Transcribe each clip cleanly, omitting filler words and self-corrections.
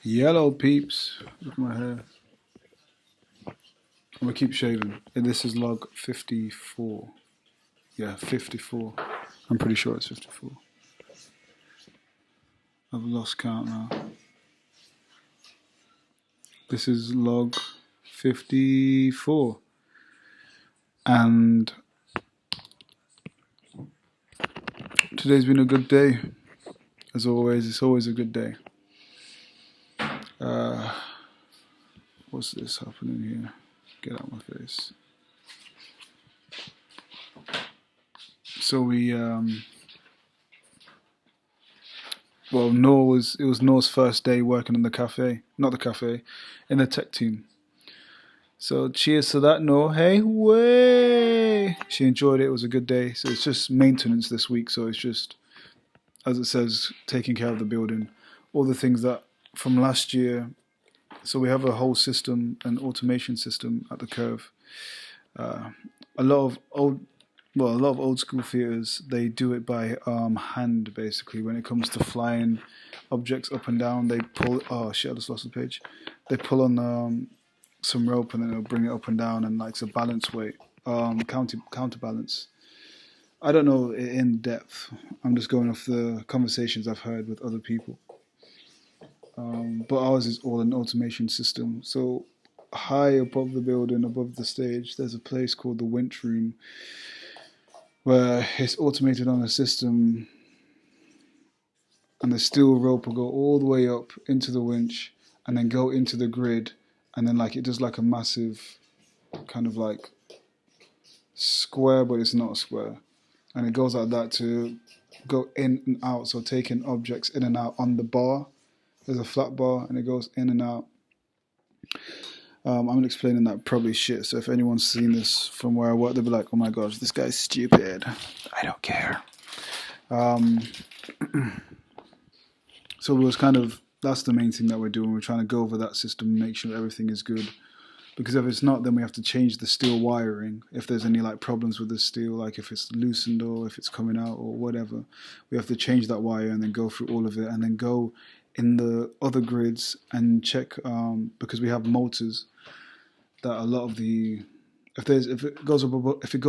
Yellow peeps. Look at my hair. I'm gonna keep shaving. And this is log 54. Yeah, 54. I'm pretty sure it's 54. I've lost count now. This is log 54. And today's been a good day. As always, it's always a good day. What's this happening here? Get out of my face. So it was Noah's first day working in the cafe, not the cafe, in the tech team. So cheers to that, Noah. Hey, way! She enjoyed it. It was a good day. So it's just maintenance this week. So it's just, as it says, taking care of the building, all the things that from last year. So we have a whole system, an automation system at the Curve. A lot of old school theaters, they do it by hand basically. When it comes to flying objects up and down, they pull. Oh shit! I just lost the page. They pull on some rope and then they'll bring it up and down, and like it's a balance weight, counterbalance. I don't know in depth. I'm just going off the conversations I've heard with other people. But ours is all an automation system. So high above the building, above the stage, there's a place called the winch room where it's automated on a system, and the steel rope will go all the way up into the winch and then go into the grid, and then like it does like a massive kind of like square, but it's not a square, and it goes like that to go in and out, so taking objects in and out on the bar. There's a flat bar and it goes in and out. I'm explaining that probably shit, so if anyone's seen this from where I work, they'll be like, oh my gosh, this guy's stupid. I don't care. So it was kind of, that's the main thing that we're doing. We're trying to go over that system and make sure everything is good. Because if it's not, then we have to change the steel wiring. If there's any like problems with the steel, like if it's loosened or if it's coming out or whatever, we have to change that wire and then go through all of it and then go in the other grids and check, because we have motors that a lot of the, if it goes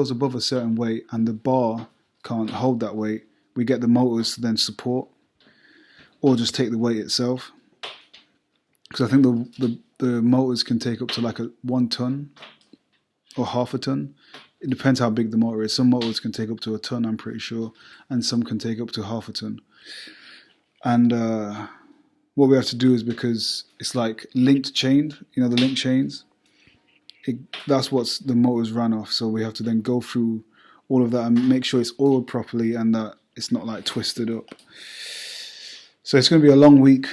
above a certain weight and the bar can't hold that weight, we get the motors to then support or just take the weight itself. Because I think the motors can take up to like 1 ton or half a ton. It depends how big the motor is. Some motors can take up to 1 ton, I'm pretty sure, and some can take up to half a ton. And what we have to do is, because it's like linked chained, you know, the link chains, that's what the motors run off. So we have to then go through all of that and make sure it's oiled properly and that it's not like twisted up. So it's going to be a long week,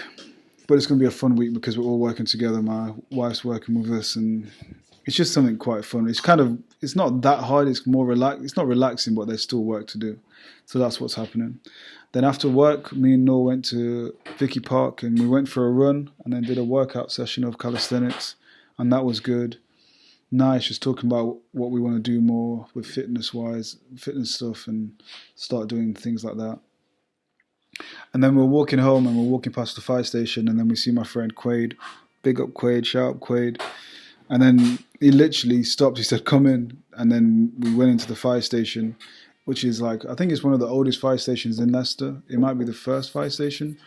but it's going to be a fun week because we're all working together. My wife's working with us, and it's just something quite fun. It's not that hard. It's more relaxed. It's not relaxing, but there's still work to do. So that's what's happening. Then after work, me and Noah went to Vicky Park and we went for a run and then did a workout session of calisthenics, and that was good. Nice, just talking about what we want to do more with fitness stuff, and start doing things like that. And then we're walking home and we're walking past the fire station, and then we see my friend Quaid. Big up Quaid, shout out Quaid. And then he literally stopped, he said, come in. And then we went into the fire station, which is like, I think it's one of the oldest fire stations in Leicester. It might be the first fire station.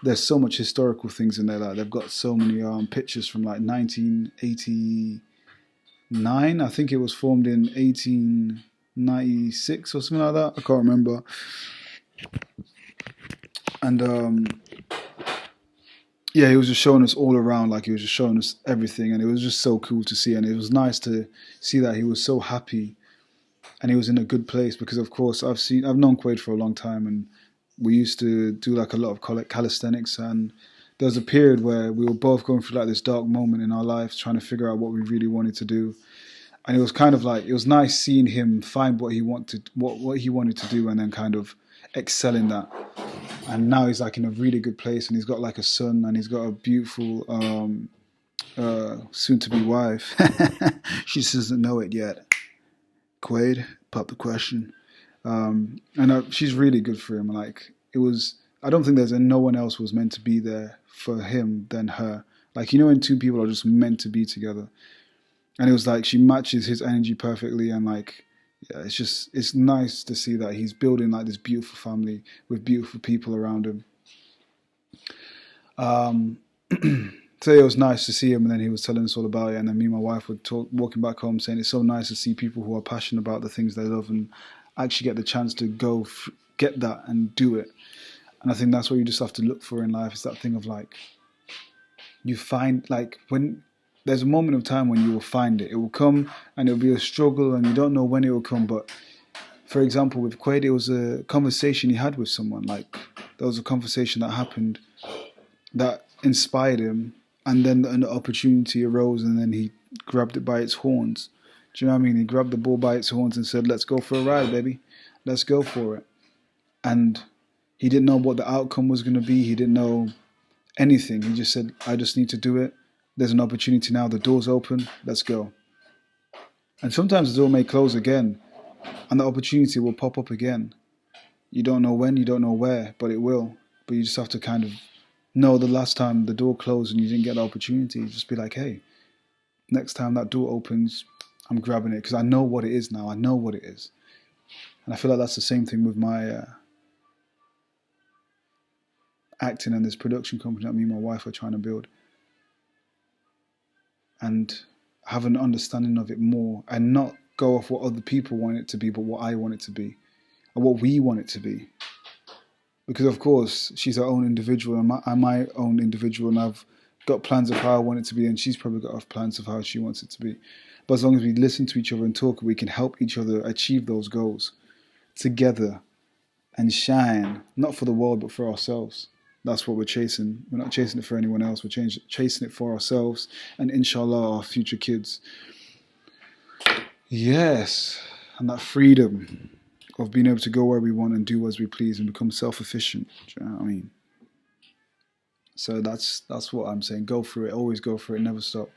There's so much historical things in there. Like they've got so many pictures from like 1989. I think it was formed in 1896 or something like that. I can't remember. And yeah, he was just showing us all around, like he was just showing us everything, and it was just so cool to see. And it was nice to see that he was so happy and he was in a good place, because of course I've known Quaid for a long time, and we used to do like a lot of calisthenics, and there was a period where we were both going through like this dark moment in our lives, trying to figure out what we really wanted to do. And it was kind of like, it was nice seeing him find what he wanted to do, and then kind of excel in that. And now he's like in a really good place, and he's got like a son, and he's got a beautiful soon-to-be wife. She just doesn't know it yet. Quaid, pop the question. And she's really good for him. Like, it was, I don't think there's no one else was meant to be there for him than her. Like, you know, when two people are just meant to be together. And it was like she matches his energy perfectly, and like, yeah, it's nice to see that he's building like this beautiful family with beautiful people around him. So it was nice to see him, and then he was telling us all about it, and then me and my wife were walking back home saying it's so nice to see people who are passionate about the things they love and actually get the chance to get that and do it. And I think that's what you just have to look for in life. It's that thing of like, you find, like, when there's a moment of time when you will find it. It will come, and it'll be a struggle, and you don't know when it will come. But for example, with Quaid, it was a conversation he had with someone. Like, there was a conversation that happened that inspired him, and then an opportunity arose, and then he grabbed it by its horns. Do you know what I mean? He grabbed the bull by its horns and said, "Let's go for a ride, baby. Let's go for it." And he didn't know what the outcome was going to be. He didn't know anything. He just said, "I just need to do it. There's an opportunity now. The door's open. Let's go." And sometimes the door may close again, and the opportunity will pop up again. You don't know when, you don't know where, but it will. But you just have to kind of know the last time the door closed and you didn't get the opportunity, just be like, hey, next time that door opens, I'm grabbing it, because I know what it is now. I know what it is. And I feel like that's the same thing with my acting and this production company that me and my wife are trying to build. And have an understanding of it more, and not go off what other people want it to be, but what I want it to be, and what we want it to be. Because of course she's her own individual, and I'm my own individual, and I've got plans of how I want it to be, and she's probably got plans of how she wants it to be. But as long as we listen to each other and talk, we can help each other achieve those goals together and shine, not for the world, but for ourselves. That's what we're chasing. We're not chasing it for anyone else. We're chasing it for ourselves and, inshallah, our future kids. Yes, and that freedom of being able to go where we want and do as we please and become self-efficient. Do you know what I mean? So that's what I'm saying. Go through it. Always go for it. Never stop.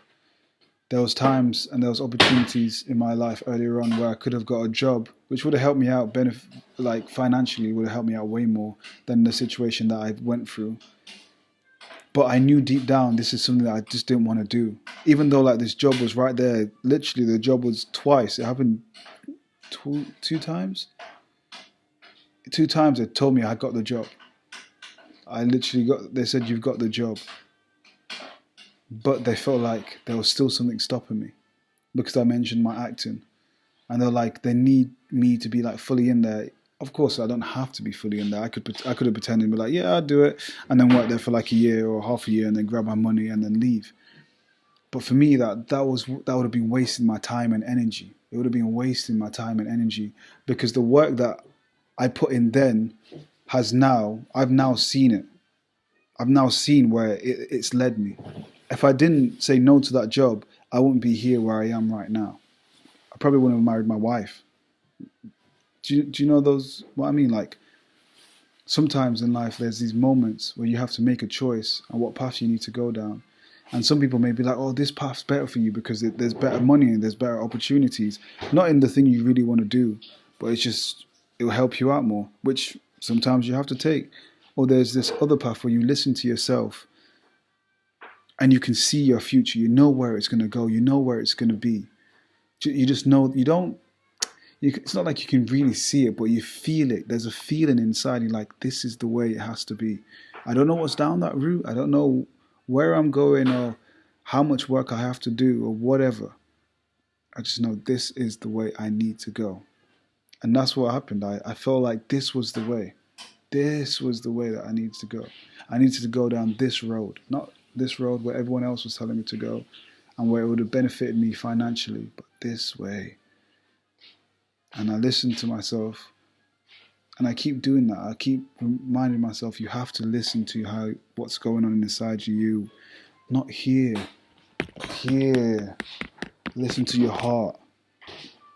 There was times and there was opportunities in my life earlier on where I could have got a job, which would have helped me out, like financially, would have helped me out way more than the situation that I went through. But I knew deep down this is something that I just didn't want to do. Even though like this job was right there, literally the job was twice. It happened two times. 2 times they told me I got the job. I literally they said, "You've got the job." But they felt like there was still something stopping me because I mentioned my acting. And they're like, they need me to be like fully in there. Of course, I don't have to be fully in there. I could have pretended and be like, yeah, I'll do it. And then work there for like a year or half a year and then grab my money and then leave. But for me, that would have been wasting my time and energy. It would have been wasting my time and energy, because the work that I put in then I've now seen it. I've now seen where it's led me. If I didn't say no to that job, I wouldn't be here where I am right now. I probably wouldn't have married my wife. Do you know what I mean? Like, sometimes in life there's these moments where you have to make a choice on what path you need to go down. And some people may be like, oh, this path's better for you because there's better money and there's better opportunities. Not in the thing you really want to do, but it will help you out more, which sometimes you have to take. Or there's this other path where you listen to yourself and you can see your future. You know where it's going to go. You know where it's going to be. You just know. It's not like you can really see it, but you feel it. There's a feeling inside you like, this is the way it has to be. I don't know what's down that route. I don't know where I'm going or how much work I have to do or whatever. I just know this is the way I need to go. And that's what happened. I felt like this was the way. This was the way that I needed to go. I needed to go down this road, not this road where everyone else was telling me to go and where it would have benefited me financially, but this way. And I listened to myself, and I keep doing that. I keep reminding myself, you have to listen to what's going on inside you, not here. Listen to your heart,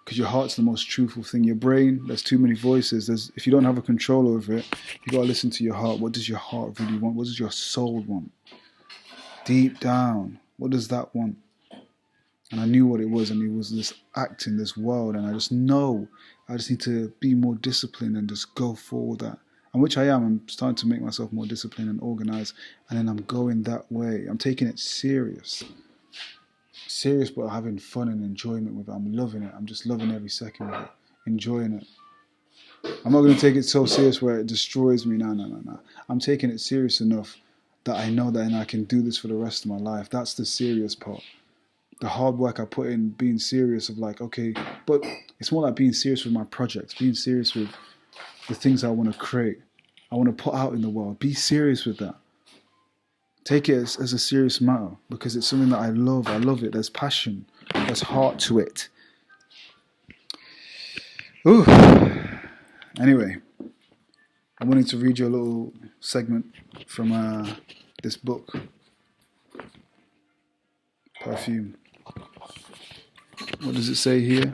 because your heart's the most truthful thing. Your brain, there's too many voices. If you don't have a control over it, you gotta listen to your heart. What does your heart really want? What does your soul want? Deep down, what does that want? And I knew what it was, and it was this acting, this world, and I just need to be more disciplined and just go for that and which I am. I'm starting to make myself more disciplined and organized, and then I'm going that way. I'm taking it serious, but having fun and enjoyment with it. I'm loving it. I'm just loving every second of it, enjoying it. I'm not going to take it so serious where it destroys me. No. I'm taking it serious enough that I know that I can do this for the rest of my life. That's the serious part. The hard work I put in, being serious of like, okay, but it's more like being serious with my projects, being serious with the things I want to create, I want to put out in the world. Be serious with that. Take it as a serious matter because it's something that I love. I love it. There's passion. There's heart to it. Ooh. Anyway, I wanted to read you a little segment from this book, Perfume. What does it say here?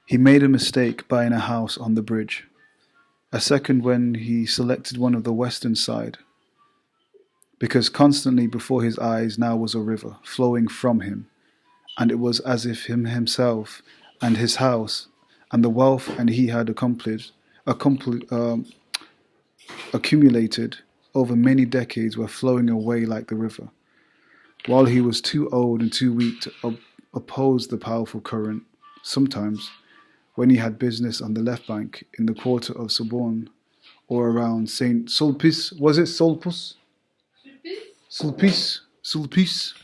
He made a mistake buying a house on the bridge. A second when he selected one of the western side. Because constantly before his eyes now was a river flowing from him, and it was as if himself and his house and the wealth and he had accumulated over many decades were flowing away like the river, while he was too old and too weak to oppose the powerful current. Sometimes, when he had business on the left bank in the quarter of Sorbonne or around Saint Sulpice, was it Sulpice? Sulpice.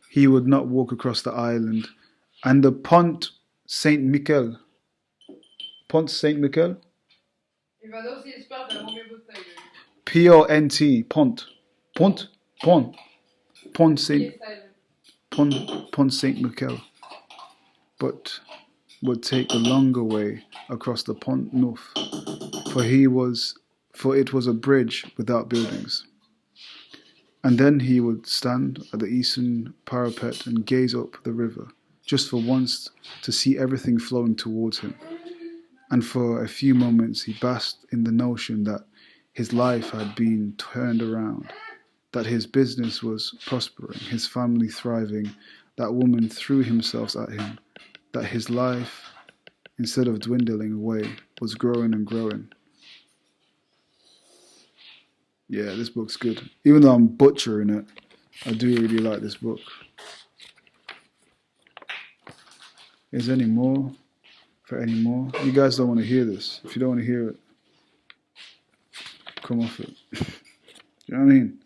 He would not walk across the island, and the Pont Saint Michel. Pont Saint Michel. P-O-N-T. Pont. Pont Saint Michel. But would take the longer way across the Pont Neuf, for it was a bridge without buildings. And then he would stand at the eastern parapet and gaze up the river, just for once to see everything flowing towards him. And for a few moments he basked in the notion that his life had been turned around, that his business was prospering, his family thriving, that woman threw himself at him, that his life, instead of dwindling away, was growing and growing. Yeah, this book's good. Even though I'm butchering it, I do really like this book. Is there any more? For any more? You guys don't want to hear this. If you don't want to hear it, come off it. You know what I mean?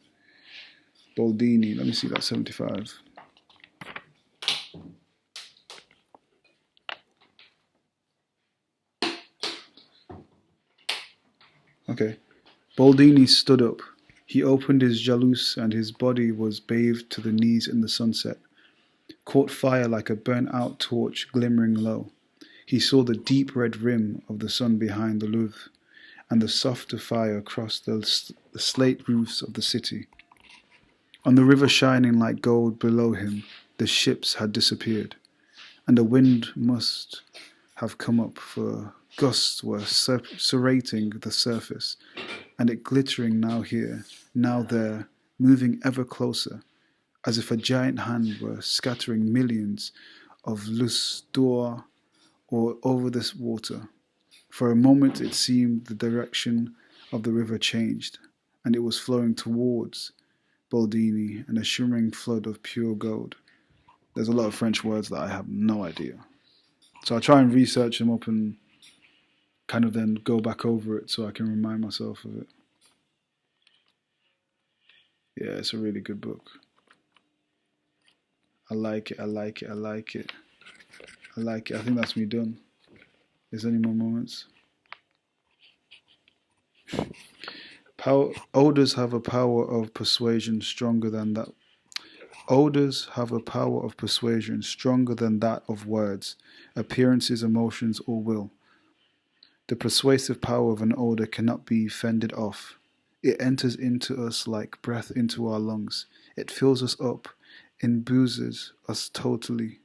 Boldini, let me see that 75. Okay. Boldini stood up. He opened his jalous and his body was bathed to the knees in the sunset. Caught fire like a burnt-out torch glimmering low. He saw the deep red rim of the sun behind the Louvre, and the softer fire across the slate roofs of the city. On the river shining like gold below him, the ships had disappeared, and the wind must have come up, for gusts were serrating the surface, and it glittering now here, now there, moving ever closer, as if a giant hand were scattering millions of louis d'or over this water. For a moment it seemed the direction of the river changed, and it was flowing towards Boldini in a shimmering flood of pure gold. There's a lot of French words that I have no idea. So I try and research them up and kind of then go back over it so I can remind myself of it. Yeah, it's a really good book. I like it. I think that's me done. Is there any more moments? Odors have a power of persuasion stronger than that. Odors have a power of persuasion stronger than that of words, appearances, emotions, or will. The persuasive power of an odor cannot be fended off. It enters into us like breath into our lungs. It fills us up, imbues us totally.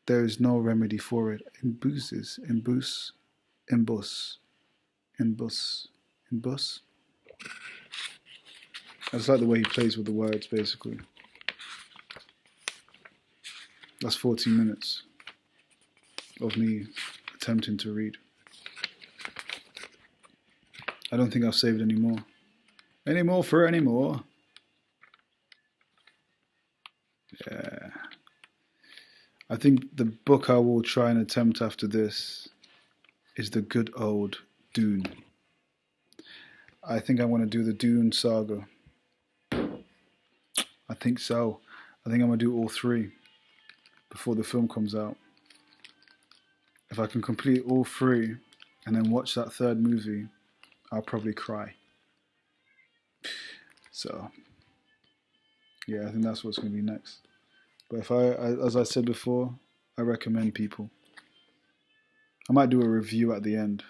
There is no remedy for it. Imbus. I just like the way he plays with the words, basically. That's 14 minutes of me attempting to read. I don't think I've saved any more. Any more for any more? Yeah. I think the book I will try and attempt after this is the good old Dune. I think I want to do the Dune saga. I think so. I think I'm going to do all three before the film comes out. If I can complete all three and then watch that third movie, I'll probably cry. So, yeah, I think that's what's going to be next. But if as I said before, I recommend people. I might do a review at the end.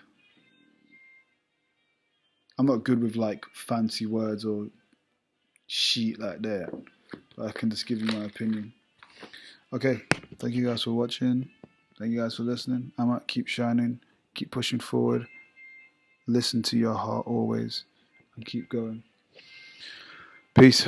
I'm not good with like fancy words or shit like that, but I can just give you my opinion. Okay, thank you guys for watching. Thank you guys for listening. I might keep shining, keep pushing forward. Listen to your heart always, and keep going. Peace.